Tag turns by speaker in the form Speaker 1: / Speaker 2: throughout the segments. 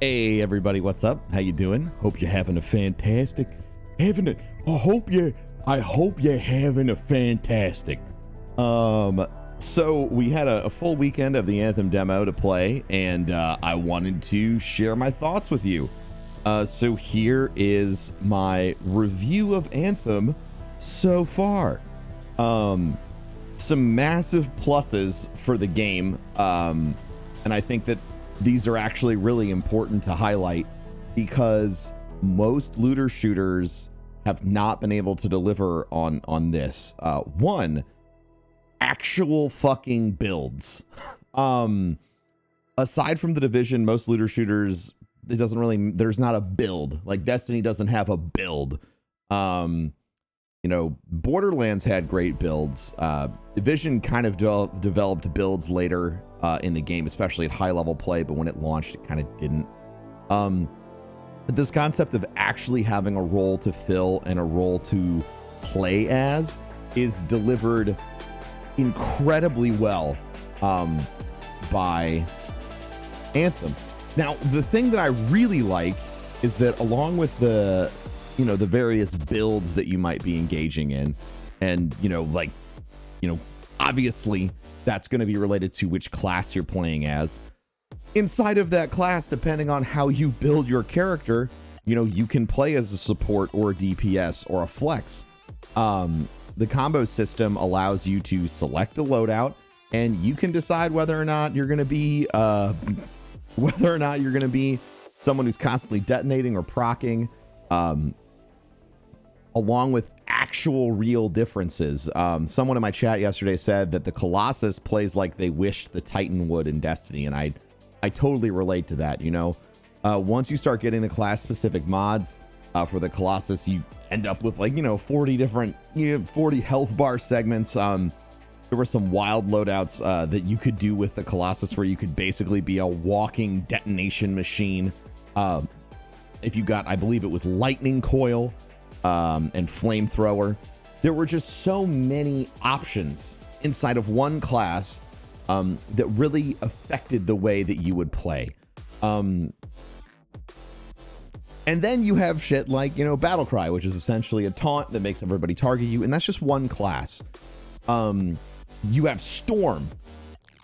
Speaker 1: Hey everybody, what's up? How you doing? Hope you're having a fantastic I hope you're having a fantastic. So we had a full weekend of the Anthem demo to play, and I wanted to share my thoughts with you. So here is my review of Anthem so far. Some massive pluses for the game, and I think that these are actually really important to highlight because most looter shooters have not been able to deliver on this. One, actual fucking builds. Aside from the Division, most looter shooters, there's not a build. Like Destiny doesn't have a build. Borderlands had great builds. Division kind of developed builds later in the game, especially at high level play, but when it launched, it kind of didn't. This concept of actually having a role to fill and a role to play as is delivered incredibly well by Anthem. Now, the thing that I really like is that along with the various builds that you might be engaging in, and obviously that's going to be related to which class you're playing as. Inside of that class, depending on how you build your character, you can play as a support or a DPS or a flex. The combo system allows you to select a loadout, and you can decide whether or not you're going to be someone who's constantly detonating or proccing, along with actual real differences. Someone in my chat yesterday said that the Colossus plays like they wished the Titan would in Destiny, and I totally relate to that. Once you start getting the class specific mods for the Colossus, you end up with 40 health bar segments. There were some wild loadouts that you could do with the Colossus where you could basically be a walking detonation machine. If you got, I believe it was lightning coil and flamethrower. There were just so many options inside of one class that really affected the way that you would play. And then you have shit like, Battle Cry, which is essentially a taunt that makes everybody target you, and that's just one class. You have Storm,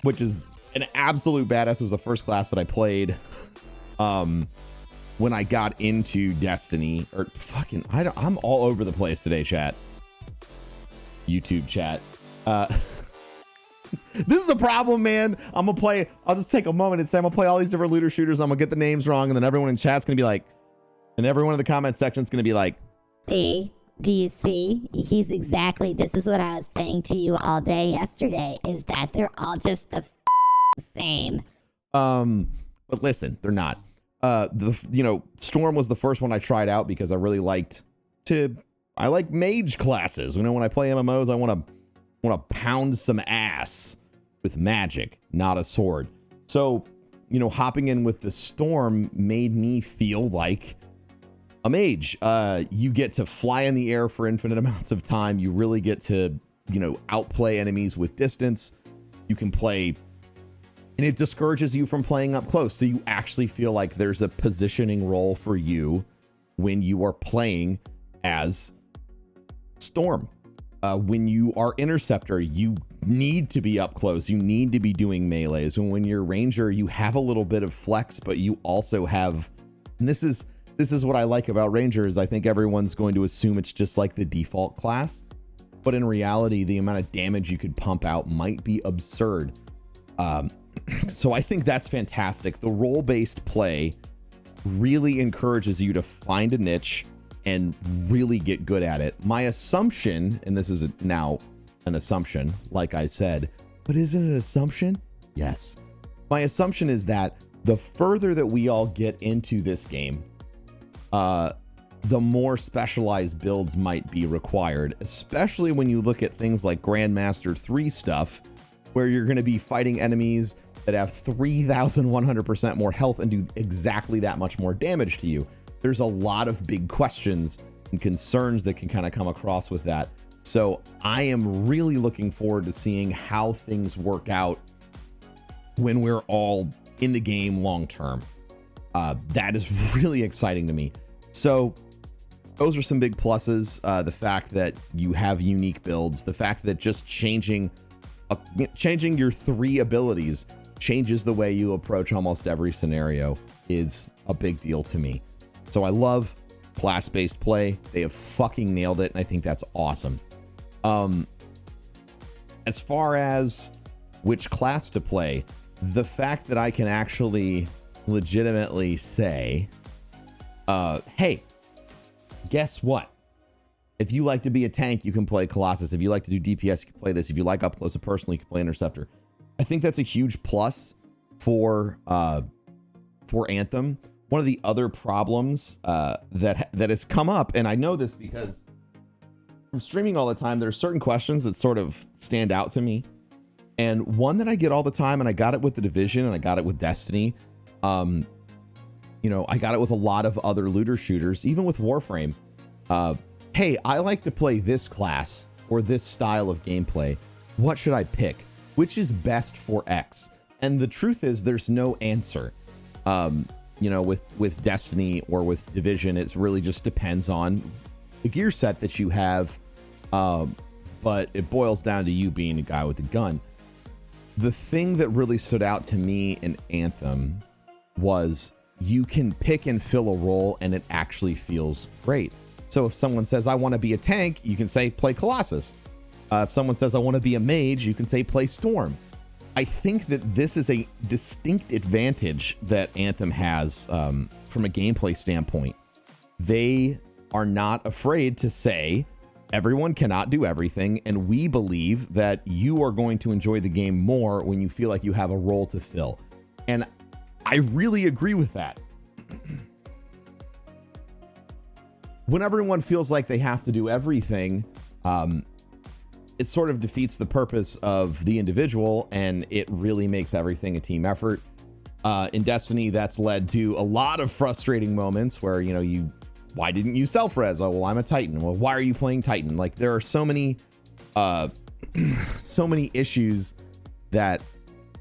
Speaker 1: which is an absolute badass. It was the first class that I played when I got into Destiny, or I'm all over the place today, chat. YouTube chat. This is the problem, man. I'll just take a moment and say I'm gonna play all these different looter shooters. I'm gonna get the names wrong, and then everyone in chat's gonna be like, and everyone in the comment section's gonna be like,
Speaker 2: see, do you see? This is what I was saying to you all day yesterday, is that they're all just the same.
Speaker 1: But listen, they're not. Storm was the first one I tried out because I really I like mage classes. When I play MMOs, I want to pound some ass with magic, not a sword. So, hopping in with the Storm made me feel like a mage. You get to fly in the air for infinite amounts of time. You really get to, outplay enemies with distance. You can play, and it discourages you from playing up close. So you actually feel like there's a positioning role for you when you are playing as Storm. When you are Interceptor, you need to be up close. You need to be doing melees. And when you're Ranger, you have a little bit of flex, but you also have, and this is what I like about Rangers. I think everyone's going to assume it's just like the default class, but in reality, the amount of damage you could pump out might be absurd. So I think that's fantastic. The role-based play really encourages you to find a niche and really get good at it. My assumption, and this is now an assumption, like I said, but is it an assumption? Yes. My assumption is that the further that we all get into this game, the more specialized builds might be required, especially when you look at things like Grandmaster 3 stuff, where you're going to be fighting enemies that have 3,100% more health and do exactly that much more damage to you. There's a lot of big questions and concerns that can kind of come across with that. So I am really looking forward to seeing how things work out when we're all in the game long term. That is really exciting to me. So those are some big pluses. The fact that you have unique builds, the fact that just changing your 3 abilities changes the way you approach almost every scenario is a big deal to me. So I love class-based play. They have fucking nailed it, and I think that's awesome. As far as which class to play, the fact that I can actually legitimately say, hey, guess what? If you like to be a tank, you can play Colossus. If you like to do DPS, you can play this. If you like up close and personal, you can play Interceptor. I think that's a huge plus for Anthem. One of the other problems that has come up, and I know this because I'm streaming all the time, there are certain questions that sort of stand out to me. And one that I get all the time, and I got it with The Division, and I got it with Destiny. I got it with a lot of other looter shooters, even with Warframe. Hey, I like to play this class or this style of gameplay. What should I pick? Which is best for X? And the truth is, there's no answer. With Destiny or with Division, it really just depends on the gear set that you have. But it boils down to you being a guy with a gun. The thing that really stood out to me in Anthem was you can pick and fill a role and it actually feels great. So if someone says, I want to be a tank, you can say, play Colossus. If someone says, I want to be a mage, you can say, play Storm. I think that this is a distinct advantage that Anthem has from a gameplay standpoint. They are not afraid to say, everyone cannot do everything, and we believe that you are going to enjoy the game more when you feel like you have a role to fill. And I really agree with that. When everyone feels like they have to do everything, it sort of defeats the purpose of the individual, and it really makes everything a team effort. In Destiny, that's led to a lot of frustrating moments where, why didn't you self-res? Oh, well, I'm a Titan. Well, why are you playing Titan? Like, there are so many issues that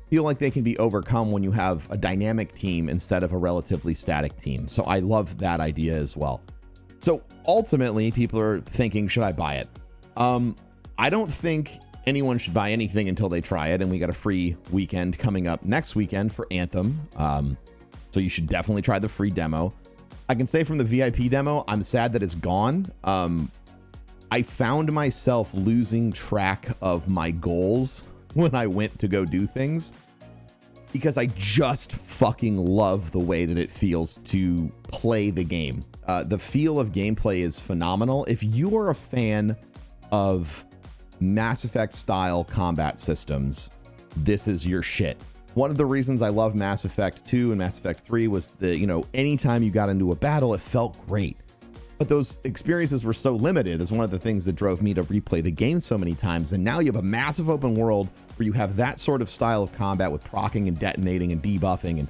Speaker 1: feel like they can be overcome when you have a dynamic team instead of a relatively static team. So I love that idea as well. So ultimately, people are thinking, should I buy it? I don't think anyone should buy anything until they try it. And we got a free weekend coming up next weekend for Anthem. So you should definitely try the free demo. I can say from the VIP demo, I'm sad that it's gone. I found myself losing track of my goals when I went to go do things because I just fucking love the way that it feels to play the game. The feel of gameplay is phenomenal. If you are a fan of Mass Effect style combat systems, this is your shit. One of the reasons I love Mass Effect 2 and Mass Effect 3 was anytime you got into a battle, it felt great. But those experiences were so limited is one of the things that drove me to replay the game so many times. And now you have a massive open world where you have that sort of style of combat with proccing and detonating and debuffing and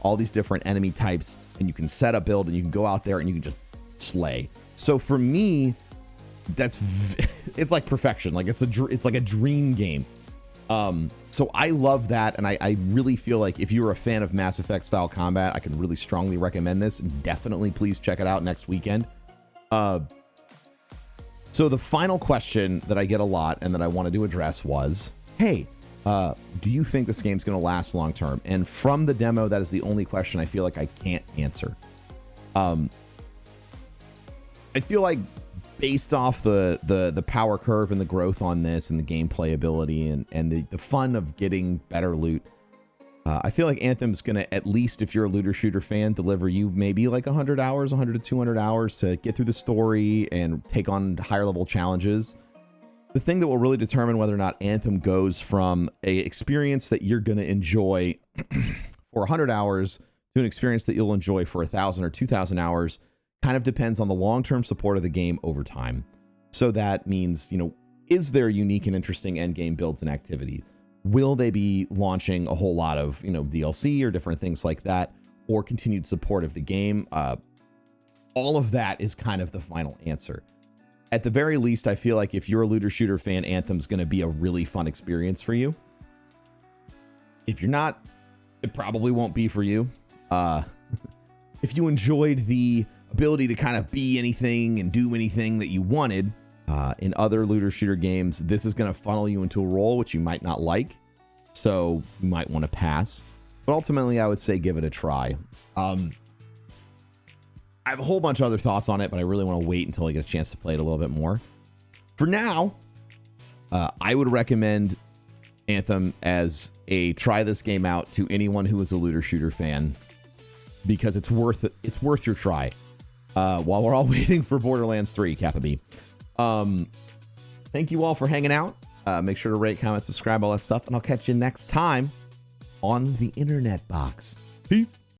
Speaker 1: all these different enemy types. And you can set a build and you can go out there and you can just slay. So for me, it's like perfection. Like it's like a dream game. So I love that, and I really feel like if you're a fan of Mass Effect style combat, I can really strongly recommend this. Definitely please check it out next weekend. So the final question that I get a lot and that I wanted to address was, hey, do you think this game's going to last long term? And from the demo, that is the only question I feel like I can't answer. I feel like based off the power curve and the growth on this and the gameplay ability and the fun of getting better loot, I feel like Anthem's going to, at least if you're a looter shooter fan, deliver you maybe like 100 to 200 hours to get through the story and take on higher level challenges. The thing that will really determine whether or not Anthem goes from a experience that you're going to enjoy for 100 hours to an experience that you'll enjoy for 1,000 or 2,000 hours kind of depends on the long-term support of the game over time. So that means, is there unique and interesting endgame builds and activity? Will they be launching a whole lot of, DLC or different things like that, or continued support of the game? All of that is kind of the final answer. At the very least, I feel like if you're a looter shooter fan, Anthem's going to be a really fun experience for you. If you're not, it probably won't be for you. if you enjoyed the ability to kind of be anything and do anything that you wanted in other looter shooter games, this is going to funnel you into a role which you might not like. So you might want to pass. But ultimately, I would say give it a try. I have a whole bunch of other thoughts on it, but I really want to wait until I get a chance to play it a little bit more. For now, I would recommend Anthem as a try this game out to anyone who is a looter shooter fan, because it's worth your try. While we're all waiting for Borderlands 3, Kappa B. Thank you all for hanging out. Make sure to rate, comment, subscribe, all that stuff, and I'll catch you next time on the Internet Box. Peace.